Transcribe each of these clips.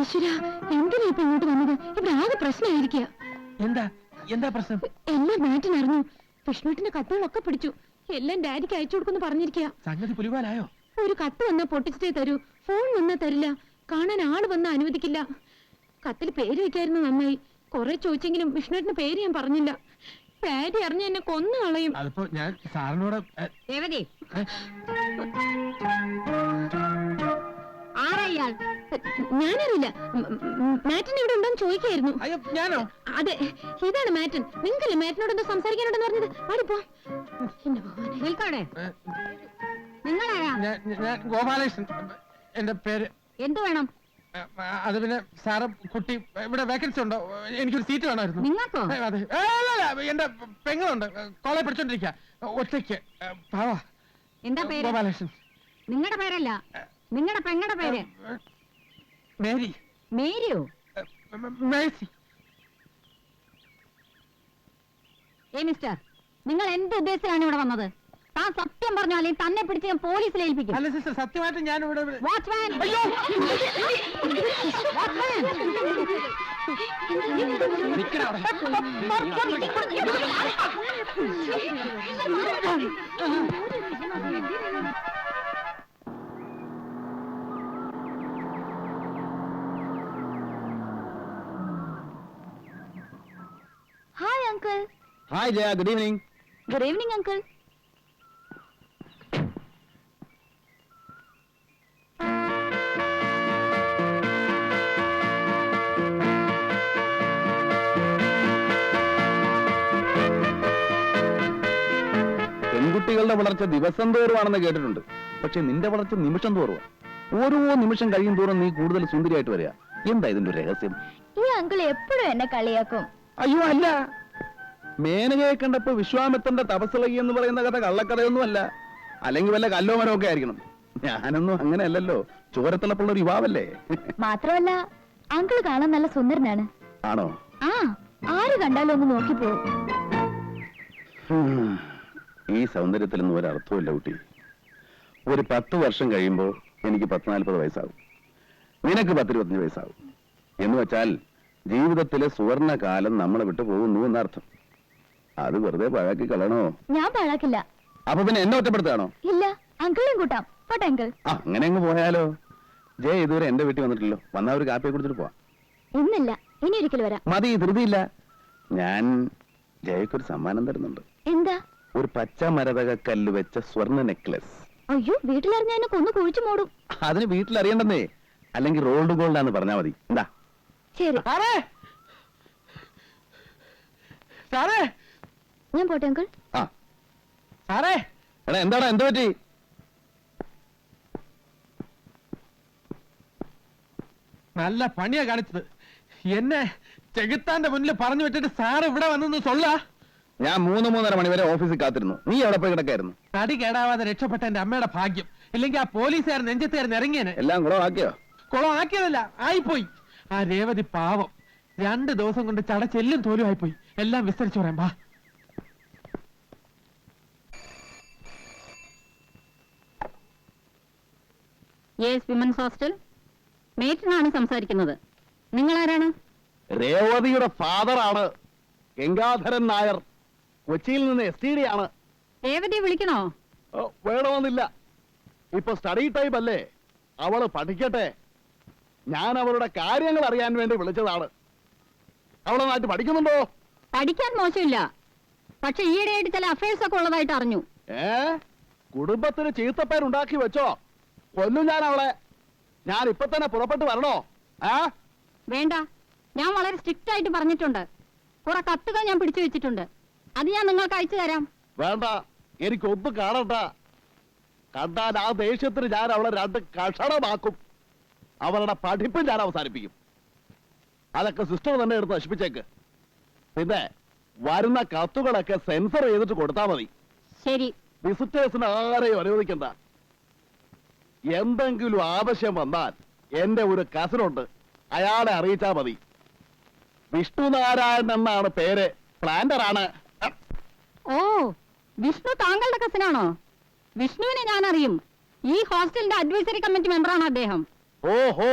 ഈശ്വര, എന്തിനാ ഇപ്പൊ ഇങ്ങോട്ട് വന്നത്? ഇവിടെ ആകെ പ്രശ്നമായിരിക്കുക. എന്താ എന്താ പ്രശ്നം? എല്ലാം മാറ്റിനറിഞ്ഞു. വിഷ്ണുട്ടിന്റെ കത്തുകളൊക്കെ പിടിച്ചു. എല്ലാം ഡാഡിക്ക് അയച്ചു കൊടുക്കുന്നു പറഞ്ഞിരിക്കുക. സംഗതി പുലിവാലായോ? ഒരു കത്ത് വന്നാ പൊട്ടിച്ചിട്ടേ തരൂ, ഫോൺ വന്നാ തരില്ല, കാണാൻ ആള് വന്നാ അനുവദിക്കില്ല. കത്തിൽ പേര് വെക്കായിരുന്നു നന്നായി. കുറെ ചോദിച്ചെങ്കിലും വിഷ്ണുട്ടിന്റെ പേര് ഞാൻ പറഞ്ഞില്ല. ഡാഡി അറിഞ്ഞ എന്നെ കൊന്നു കളയും. അതിപ്പോ ഞാൻ സാറിനോട് ആരാ? ഞാനറിയില്ല. മാറ്റൻ ഇവിടെ ഉണ്ടോന്ന് ചോദിക്കായിരുന്നു. അയ്യോ, ഞാനോ? അതെ, ഇതാണ് മാറ്റൻ. നിങ്ങൾക്കല്ലേ മാറ്റനോട് എന്തോ സംസാരിക്കാനുണ്ടെന്ന് പറഞ്ഞത്? പാടിപ്പോ. നിങ്ങളാരാ? ഞാൻ ഗോപാലകൃഷ്ണൻ. എന്റെ പേര്. എന്ത് വേണം? അത് പിന്നെ സാറ് കുട്ടി ഇവിടെ വേക്കൻസി ഉണ്ടോ? എനിക്കൊരു സീറ്റ് വേണമായിരുന്നു. നിങ്ങൾക്കോ? അതെ. എന്റെ പെങ്ങളുണ്ട്, കോളേജ് പഠിച്ചോണ്ടിരിക്കുക, ഒറ്റയ്ക്ക്. എന്താ പേര്? ഗോപാലകൃഷ്ണൻ. നിങ്ങളുടെ പേരല്ല, നിങ്ങളുടെ പെങ്ങളുടെ പേര്. മേരി. മേരിയോ? മേഴ്സി. മിസ്റ്റർ, നിങ്ങൾ എന്ത് ഉദ്ദേശത്തിലാണ് ഇവിടെ വന്നത്? താൻ സത്യം പറഞ്ഞോ, അല്ലെങ്കിൽ തന്നെ പിടിച്ച് ഞാൻ പോലീസിൽ ഏൽപ്പിക്കും. അല്ല സിസ്റ്റർ, സത്യമായിട്ട് ഞാൻ ഇവിടെ. Watchman! Hi uncle. Hi Jaya, good evening. Good evening uncle. പെൺകുട്ടികളുടെ വളർച്ച ദിവസം തോറുമാണെന്ന് കേട്ടിട്ടുണ്ട്. പക്ഷെ നിന്റെ വളർച്ച നിമിഷം തോറും. ഓരോ നിമിഷം കഴിയും തോറും നീ കൂടുതൽ സുന്ദരിയായിട്ട് വരിക. എന്താ ഇതിന്റെ രഹസ്യം? ഈ അങ്കിൾ എപ്പോഴും എന്നെ കളിയാക്കും. അയ്യോ അല്ല, മേനകയെ കണ്ടപ്പോ വിശ്വാമിത്രന്റെ തപസ്സിളകി എന്ന് പറയുന്ന കഥ കള്ളക്കഥയൊന്നുമല്ല. അല്ലെങ്കിൽ വല്ല കല്ലോ മരമൊക്കെ ആയിരിക്കണം. ഞാനൊന്നും അങ്ങനെയല്ലല്ലോ, ചോരത്തിളപ്പുള്ള ഒരു യുവാവല്ലേ. മാത്രമല്ല അങ്കിൾ കാണാൻ നല്ല സുന്ദരനാണ്. ആണോ? ആ, ആര് കണ്ടാലും ഒന്ന് നോക്കിപ്പോവും. ഈ സൗന്ദര്യത്തിലൊന്നും ഒരർത്ഥമില്ല കുട്ടി. ഒരു 10 വർഷം കഴിയുമ്പോൾ എനിക്ക് 40 വയസ്സാകും, നിനക്ക് 25 വയസ്സാകും. എന്ന് വെച്ചാൽ ജീവിതത്തിലെ സുവർണ കാലം നമ്മളെ വിട്ടു പോകുന്നു എന്നർത്ഥം. അത് വെറുതെ പാഴാക്കി കളയണോ? ഞാൻ പാഴാക്കില്ല. അപ്പൊ പിന്നെ എന്നെ ഒറ്റപ്പെടുത്താണോ? ഇല്ല, അങ്കിളും കൂട്ടാം. പോട്ടെ അങ്കിൾ. അങ്ങനെ അങ്ങ് പോയാലോ? ജയ ഇതുവരെ എന്റെ വീട്ടിൽ വന്നിട്ടില്ലോ. വന്നാ ഒരു കാപ്പിയെ കുടിച്ചിട്ട് പോവാം. ഇന്നില്ല, ഇനി ഒരിക്കൽ വരാം. മതി, ധൃതിയില്ല. ഞാൻ ജയക്കൊരു സമ്മാനം തരുന്നുണ്ട്. എന്താ? ഒരു പച്ച മരതക കല്ല് വെച്ച സ്വർണ്ണ നെക്ലസ്. അയ്യോ, വീട്ടിലറിഞ്ഞ എന്നെ കൊന്നു കുഴിച്ചു മൂടും. അതിന് വീട്ടിൽ അറിയണ്ടെന്നേ, അല്ലെങ്കിൽ റോൾഡ് ഗോൾഡ് ആണെന്ന് പറഞ്ഞാ മതി. എന്താ? ശരി. സാറേ, ഞാൻ പോട്ടെ അങ്കിൾ. ആ സാറേ. എടാ, എന്താടാ, എന്ത് പറ്റി? നല്ല പണിയാ കാണിച്ചത്. എന്നെ ചെകുത്താന്റെ മുന്നിൽ പറഞ്ഞു വിട്ടിട്ട് സാറ് ഇവിടെ വന്നു സൊല്ല. ഞാൻ 3-3:30 മണി വരെ ഓഫീസിൽ കാത്തിരുന്നു. നീ എവിടെ പോയി കിടക്കായിരുന്നു? തടി കേടാവാതെ രക്ഷപ്പെട്ട എന്റെ അമ്മയുടെ ഭാഗ്യം. ഇല്ലെങ്കിൽ ആ പോലീസുകാർ നെഞ്ചത്തുകാരൻ ഇറങ്ങിയേനെ. എല്ലാം കുളമാക്കിയോ? കുളമാക്കിയതല്ല, ആയിപ്പോയി. ആ രേവതി പാവം 2 ദിവസം കൊണ്ട് ചടച്ചെല്ലും തോലും ആയിപ്പോയി. എല്ലാം വിസ്തരിച്ചു പറയാം. ബാ. വിമൻസ് ഹോസ്റ്റൽ മേറ്റിനാണ് സംസാരിക്കുന്നത്. നിങ്ങൾ ആരാണ്? രേവതിയുടെ ഫാദറാണ് ഗംഗാധരൻ നായർ. കൊച്ചിയിൽ നിന്ന് STD ആണ്. രേവതിയെ വിളിക്കണോ? വേണമെന്നില്ല. ഇപ്പൊ സ്റ്റഡി ടൈം അല്ലേ, അവള് പഠിക്കട്ടെ. ഞാൻ അവളുടെ കാര്യങ്ങൾ അറിയാൻ വേണ്ടി വിളിച്ചതാണ്. അവളെ നാട്ടിൽ പഠിക്കുന്നുണ്ടോ? പഠിക്കാൻ മോശമില്ല, പക്ഷെ ഈയിടെയായിട്ട് ചില അഫയേഴ്സ് ഒക്കെ ഉള്ളതായിട്ട് അറിഞ്ഞു. കുടുംബത്തിന് ചീത്തപ്പേരുണ്ടാക്കി വെച്ചോ? കൊല്ലും ഞാൻ അവളെ. ഞാൻ ഇപ്പൊ തന്നെ പുറപ്പെട്ടു വരണോ? വേണ്ട, ഞാൻ വളരെ സ്ട്രിക്റ്റ് ആയിട്ട് പറഞ്ഞിട്ടുണ്ട്. കുറെ കത്തുകൾ ഞാൻ പിടിച്ചു വെച്ചിട്ടുണ്ട്, അത് ഞാൻ നിങ്ങൾക്ക് അയച്ചു തരാം. വേണ്ട, എനിക്കൊന്നും കാണണ്ട. കണ്ടാൽ ആ ദേഷ്യത്തിന് ഞാൻ അവളെ 2 കഷണമാക്കും. അവളുടെ പഠിപ്പ് ഞാൻ അവസാനിപ്പിക്കും. അതൊക്കെ സിസ്റ്റർ തന്നെ എടുത്ത് നശിപ്പിച്ചേക്ക്. പിന്നെ വരുന്ന കത്തുകളൊക്കെ സെൻസർ ചെയ്തിട്ട് കൊടുത്താൽ മതി. ശരി. വിസിറ്റേഴ്സിന് ആരെയും അനുവദിക്കണ്ട. എന്തെങ്കിലും ആവശ്യം വന്നാൽ എന്റെ ഒരു കസിനുണ്ട്, അയാളെ അറിയിച്ചാ മതി. വിഷ്ണുനാരായണൻ എന്നാണ് പേര്. പ്ലാന്റർ ആണ്. ഓ, വിഷ്ണു താങ്കളുടെ കസിനാണോ? വിഷ്ണുവിനെ ഞാൻ അറിയും. ഈ ഹോസ്റ്റലിന്റെ അഡ്വൈസറി കമ്മിറ്റി മെമ്പറാണ് അദ്ദേഹം. ഓഹോ,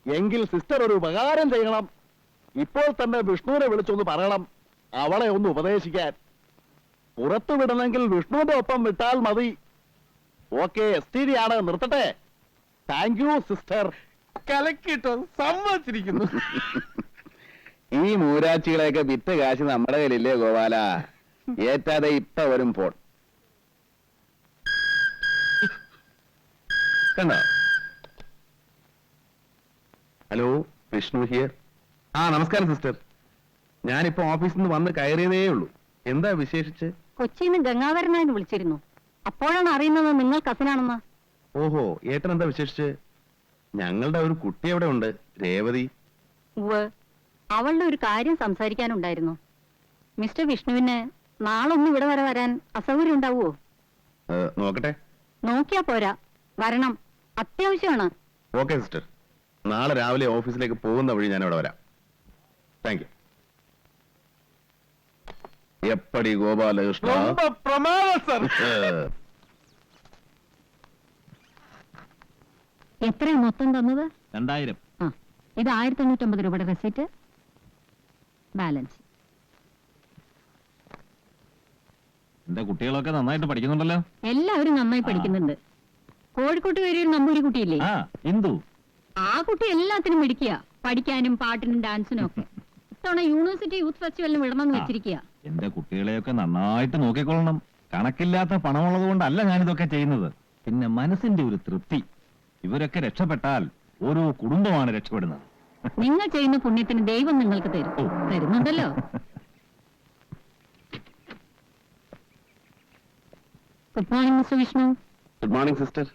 എങ്കിൽ സിസ്റ്റർ ഒരു ഉപകാരം ചെയ്യണം. ഇപ്പോൾ തന്നെ വിഷ്ണുവിനെ വിളിച്ചൊന്ന് പറയണം, അവളെ ഒന്ന് ഉപദേശിക്കാൻ. പുറത്തു വിടണമെങ്കിൽ വിഷ്ണുവിന്റെ ഒപ്പം വിട്ടാൽ മതി. ഓക്കെ, STD ആണ്, നിർത്തട്ടെ. Thank you sister. കലക്കിട്ടോ, സമ്മതിച്ചിരിക്കുന്നു. ഈ മൂരാച്ചികളെയൊക്കെ വിറ്റ് കാശ് നമ്മുടെ കയ്യിലില്ലേ ഗോപാല? ഏറ്റാതെ ഇപ്പൊ വരും ഫോൺ കണ്ടോ? Hello, Vishnu here. ആ നമസ്കാരം സിസ്റ്റർ. ഞാനിപ്പോ ഓഫീസിൽ നിന്ന് വന്ന് കയറിയതേ ഉള്ളൂ. എന്താ വിശേഷിച്ച്? കൊച്ചിയിൽ നിന്ന് ഗംഗാധരനായിട്ട് വിളിച്ചിരുന്നു. അപ്പോഴാണ് അറിയുന്നത് നിങ്ങൾ കസിനാണെന്ന്. ഓഹോ, ഏട്ടൻ എന്താ വിശേഷിച്ച്? ഞങ്ങളുടെ ഒരു കുട്ടി അവിടെ ഉണ്ട്, രേവതി. ഉവ്വ്, അവളുടെ ഒരു കാര്യം സംസാരിക്കാനുണ്ടായിരുന്നു. മിസ്റ്റർ വിഷ്ണുവിന് നാളൊന്നും ഇവിടെ വരെ വരാൻ അസൗകര്യം ഉണ്ടാവുമോ? നോക്കട്ടെ. നോക്കിയാ പോരാ, വരണം, അത്യാവശ്യമാണ്. ഓക്കെ സിസ്റ്റർ, നാളെ രാവിലെ ഓഫീസിലേക്ക് പോകുന്ന വഴി ഞാൻ അവിടെ വരാം. Thank you. എപ്പടി ഗോപാലകൃഷ്ണ. ரொம்ப പ്രമാദം സർ. എത്രയാ മൊത്തം തന്നത്? 2000. ആ, ഇത് 1550 രൂപയുടെ റെസിറ്റ്, ബാലൻസ്. എന്റെ കുട്ടികളൊക്കെ നന്നായിട്ട് പഠിക്കുന്നുണ്ടല്ലോ. എല്ലാവരും നന്നായി പഠിക്കുന്നുണ്ട്. കോഴിക്കോട്ട് കയറിയ ഒരു നമ്പൂരി കുട്ടിയില്ലേ, ആ ഇന്ദു. ആ കുട്ടി എല്ലാത്തിനും മിടിക്കുക, പഠിക്കാനും പാട്ടിനും ഡാൻസിനും ഒക്കെ. ഇത്തവണ യൂണിവേഴ്സിറ്റി യൂത്ത് ഫെസ്റ്റിവലിന് വിടണമെന്ന് വെച്ചിരിക്കുക. എന്റെ കുട്ടികളെയൊക്കെ നന്നായിട്ട് നോക്കിക്കൊള്ളണം. കണക്കില്ലാത്ത പണമുള്ളത് കൊണ്ടല്ല ഞാനിതൊക്കെ ചെയ്യുന്നത്. പിന്നെ മനസ്സിന്റെ ഒരു തൃപ്തി. ഇവരൊക്കെ രക്ഷപ്പെട്ടാൽ ഓരോ കുടുംബമാണ് രക്ഷപ്പെടുന്നത്. നിങ്ങൾ ചെയ്യുന്ന പുണ്യത്തിന് ദൈവം നിങ്ങൾക്ക് തരും. ഓ. തരുന്നുണ്ടല്ലോ. Good morning mister Vishnu. Good morning sister.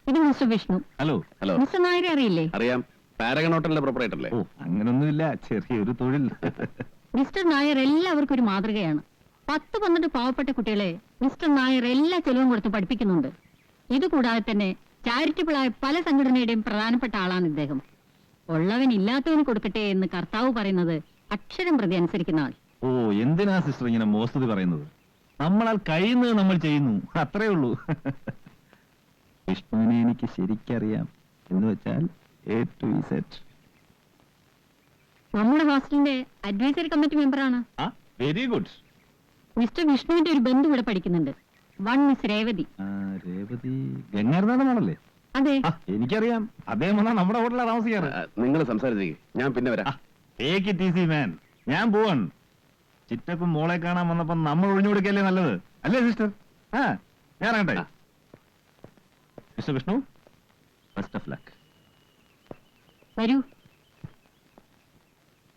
ഇത് mister Vishnu. Hello. Hello. Mister നായരെ അറിയില്ലേ? അറിയാം, പാരഗൺ ഹോട്ടലിന്റെ പ്രൊപ്പറേറ്റർ അല്ലേ? ഓ അങ്ങനൊന്നുമില്ല, ചെറിയൊരു തൊഴിൽ. മിസ്റ്റർ നായർ എല്ലാവർക്കും ഒരു മാതൃകയാണ്. 10-12 പാവപ്പെട്ട കുട്ടികളെ മിസ്റ്റർ നായർ എല്ലാ ചെലവും കൊടുത്ത് പഠിപ്പിക്കുന്നുണ്ട്. ഇതുകൂടാതെ തന്നെ ചാരിറ്റബിൾ ആയ പല സംഘടനയുടെയും പ്രധാനപ്പെട്ട ആളാണ് ഇദ്ദേഹം. ഉള്ളവൻ ഇല്ലാത്തവന് കൊടുക്കട്ടെ എന്ന് കർത്താവ് പറയുന്നത് അക്ഷരം പ്രതി അനുസരിക്കുന്ന ആൾ. ഓ എന്തിനാ സിസ്റ്റർ ഇങ്ങനെ മോസ്തുതി പറയുന്നത്? നമ്മളാൽ കഴിയുന്നത് നമ്മൾ ചെയ്യുന്നു, അത്രേ ഉള്ളൂ. വിഷ്ണുവിനെ എനിക്ക് ശരിക്കറിയാം, എന്ന് വെച്ചാൽ A to Z. നമ്മുടെ ഹോസ്റ്റലിന്റെ അഡ്വൈസറി കമ്മിറ്റി മെമ്പറാണ്. ആ വെരി ഗുഡ്. മിസ്റ്റർ വിഷ്ണുവിന്റെ ഒരു ബന്ധു ഇവിടെ പഠിക്കുന്നുണ്ട്. One miss Revathi. രേവതി ഗംഗാരനാഥൻ ആണല്ലേ? അതെ. എനിക്കറിയാം, അദ്ദേഹം വന്നാ നമ്മുടെ ഹോട്ടലിലാണ് താമസിക്കാറ്. നിങ്ങൾ സംസാരിച്ചേക്ക്, ഞാൻ പിന്നെ വരാം. Take it easy man. ഞാൻ പോവാൻ. ചിറ്റപ്പം മോളെ കാണാൻ വന്നപ്പോ നമ്മൾ ഒഴിഞ്ഞു കൊടുക്കല്ലേ നല്ലത്, അല്ലേ സിസ്റ്റർ? ആ ഞാൻ ഇറങ്ങട്ടെ. Mister Vishnu, best of luck. വരൂ.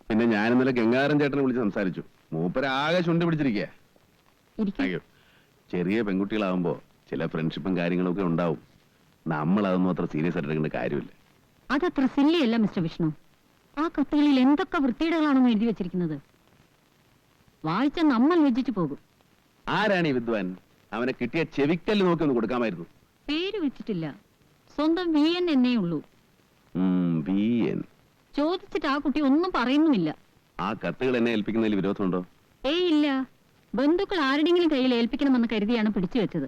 പിന്നെ ഞാൻ ഇന്നലെ ഗംഗാധരൻ ചേട്ടനെ വിളിച്ച് സംസാരിച്ചു. മൂപ്പര് ആകെ ചുണ്ടി പിടിച്ചിരിക്കുക. ഇരിക്കൂ. ചെറിയ പെൺകുട്ടികളാവുമ്പോ ചില ഫ്രണ്ട്ഷിപ്പും കാര്യങ്ങളൊക്കെ ഉണ്ടാവും. നമ്മൾ അതൊന്നും അത്ര സീരിയസ് ആയിട്ട് എടുക്കേണ്ട കാര്യമില്ല. അതത്ര സില്ലിയല്ല മിസ്റ്റർ വിഷ്ണു. ആ കത്തുകളിൽ എന്തൊക്കെ വൃത്തിയിടകളാണെന്ന് എഴുതി വെച്ചിരിക്കുന്നത്. വായിച്ച നമ്മൾ വെച്ചിട്ട് പോകും. ആരാണ് ഈ വിദ്വാൻ? അവനെ കിട്ടിയ ചെവിക്കല്ല് നോക്കി ഒന്ന് കൊടുക്കാമായിരുന്നു. പേര് വെച്ചിട്ടില്ല, സ്വന്തം VN എന്നേ ഉള്ളൂ. VN. ചോദിച്ചിട്ട് ആ കുട്ടി ഒന്നും പറയുന്നുമില്ല. ആ കത്തുകൾ എന്നെ ഏൽപ്പിക്കുന്നതിൽ വിരോധമുണ്ടോ? ഏയ് ഇല്ല. ബന്ധുക്കൾ ആരുടെങ്കിലും കയ്യിൽ ഏൽപ്പിക്കണമെന്ന് കരുതിയാണ് പിടിച്ചു വെച്ചത്.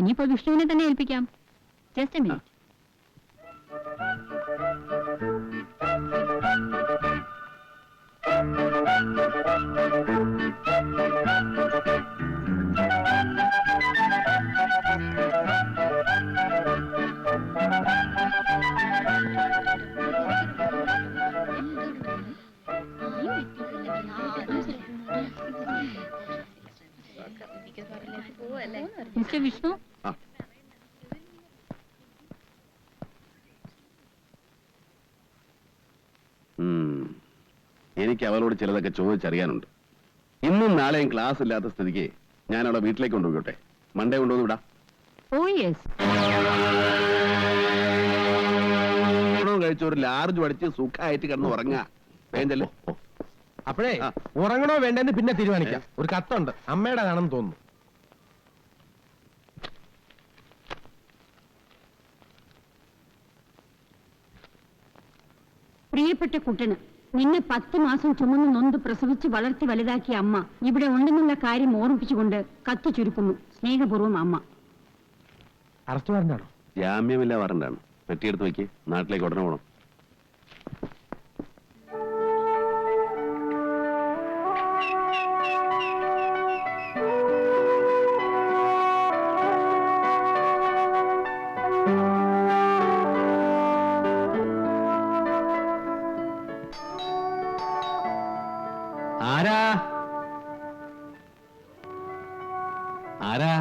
ഇനിയിപ്പോ വിഷ്ണുവിനെ തന്നെ ഏൽപ്പിക്കാം. Just a minute. Mister Vishnu, ആ. എനിക്ക് അവളോട് ചിലതൊക്കെ ചോദിച്ചറിയാനുണ്ട്. ഇന്നും നാളെയും ക്ലാസ് ഇല്ലാത്ത സ്ഥിതിക്ക് ഞാൻ അവളെ വീട്ടിലേക്ക് കൊണ്ടുപോയിട്ടെ. മൺഡേ കൊണ്ടുവന്ന് വിടാം. Oh yes. കഴിച്ച ഒരു ലാർജ് പഠിച്ച് സുഖമായിട്ട് കിടന്ന് ഉറങ്ങാ. വേണ്ടല്ലേ? അപ്പോഴേ ആ. ഉറങ്ങണോ വേണ്ടെന്ന് പിന്നെ തീരുമാനിക്കാം. ഒരു കത്തുണ്ട്, അമ്മയുടെതാണെന്ന് തോന്നുന്നു. പ്രിയപ്പെട്ട കുട്ടന്, നിന്നെ 10 മാസം ചുമന്ന് നൊന്ത് പ്രസവിച്ച് വളർത്തി വലുതാക്കിയ അമ്മ ഇവിടെ ഉണ്ടെന്നുള്ള കാര്യം ഓർമ്മിപ്പിച്ചുകൊണ്ട് കത്ത് ചുരുക്കുന്നു. സ്നേഹപൂർവ്വം അമ്മ. അറസ്റ്റ് വാറന്റാണോ? ജാമ്യമില്ല വാറണ്ടാണ്. പെട്ടിയെടുത്ത് വെക്ക്, നാട്ടിലേക്ക് ഉടനെ പോകണം. ആരാ ആരാ?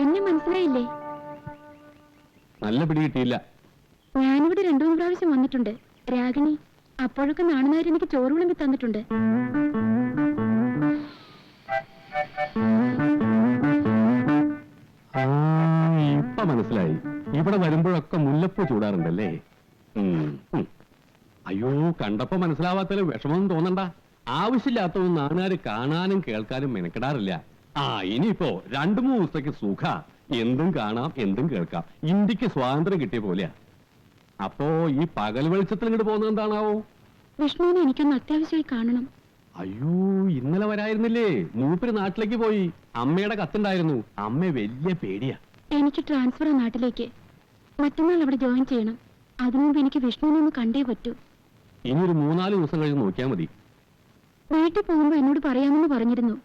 എന്നെ മനസ്സിലായില്ലേ? നല്ല പിടി കിട്ടിയില്ല. ഞാനിവിടെ 2-3 പ്രാവശ്യം വന്നിട്ടുണ്ട്. രാഗിണി. അപ്പോഴൊക്കെ നാണുനായർ എനിക്ക് ചോറ് വിളമ്പി തന്നിട്ടുണ്ട്. ഇപ്പൊ മനസ്സിലായി. ഇവിടെ വരുമ്പോഴൊക്കെ മുല്ലപ്പൂ ചൂടാറുണ്ടല്ലേ? അയ്യോ, കണ്ടപ്പോ മനസ്സിലാവാത്തതിൽ വിഷമമൊന്നും തോന്നണ്ട. ആവശ്യമില്ലാത്തതൊന്നും നാണുകാര് കാണാനും കേൾക്കാനും മെനക്കെടാറില്ല. ഇനിയിപ്പോ 2-3 ദിവസത്തേക്ക് സുഖ. എന്തും കാണാം, എന്തും കേൾക്കാം. ഇന്ത്യക്ക് സ്വാതന്ത്ര്യം കിട്ടിയ പോലെയാ. അപ്പോ ഈ പകൽ വെളിച്ചത്തിൽ ഇങ്ങോട്ട് പോകുന്നത് എന്താണാവോ? വിഷ്ണുവിനെ എനിക്കൊന്ന് അത്യാവശ്യമായി കാണണം. അയ്യോ, ഇന്നലെ വരായിരുന്നില്ലേ? മൂപ്പര് നാട്ടിലേക്ക് പോയി. അമ്മയുടെ കത്തുണ്ടായിരുന്നു. അമ്മ വലിയ പേടിയാ. എനിക്ക് ട്രാൻസ്ഫർ നാട്ടിലേക്ക്. മറ്റന്നാൾ അവിടെ ജോയിൻ ചെയ്യണം. അതിനു മുമ്പ് എനിക്ക് വിഷ്ണുവിനെ ഒന്ന് കണ്ടേ പറ്റൂ. ഇനി ഒരു 3-4 ദിവസം കഴിഞ്ഞ് നോക്കിയാൽ മതി. വീട്ടിൽ പോകുമ്പോ എന്നോട് പറയാമെന്ന് പറഞ്ഞിരുന്നു.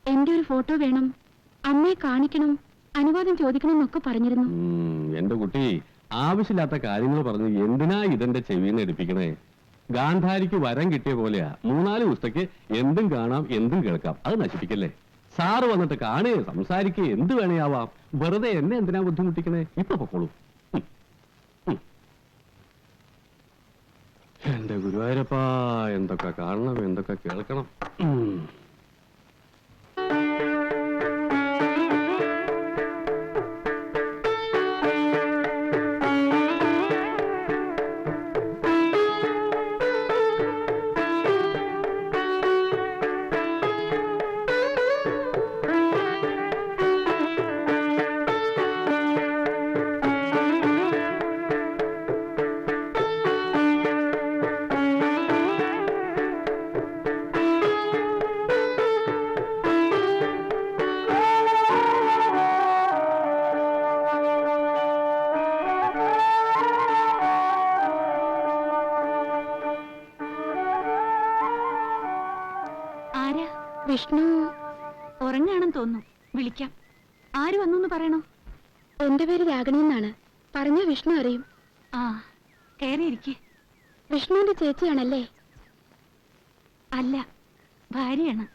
എന്റെ ഒരു ഫോട്ടോ വേണം, അമ്മയെ കാണിക്കണം, അനുവാദം ചോദിക്കണം എന്നൊക്കെ പറഞ്ഞിരുന്നു. എന്റെ കുട്ടി, ആവശ്യമില്ലാത്ത കാര്യങ്ങൾ പറഞ്ഞ് എന്തിനാ ഇതെന്റെ ചെവിന്ന് എടുപ്പിക്കണേ? ഗാന്ധാരിക്ക് വരം കിട്ടിയ പോലെയാ. 3-4 ദിവസത്തേക്ക് എന്തും കാണാം, എന്തും കേൾക്കാം. അത് നശിപ്പിക്കല്ലേ. സാറ് വന്നിട്ട് കാണുക, സംസാരിക്കുക, എന്ത് വേണേയാവാം. വെറുതെ എന്നെ എന്തിനാ ബുദ്ധിമുട്ടിക്കണേ? ഇപ്പൊ പൊക്കോളൂ. എന്റെ ഗുരുവായൂരപ്പാ, എന്തൊക്കെ കാണണം, എന്തൊക്കെ കേൾക്കണം. വിഷ്ണു ഉറങ്ങാണെന്ന് തോന്നുന്നു. വിളിക്കാം. ആര് വന്നു പറയണോ? എന്റെ പേര് രാഗിണി എന്നാണ്. പറഞ്ഞ വിഷ്ണു അറിയും. ആ, കയറിയിരിക്കെ. വിഷ്ണുവിന്റെ ചേച്ചിയാണല്ലേ? അല്ല, ഭാര്യയാണ്.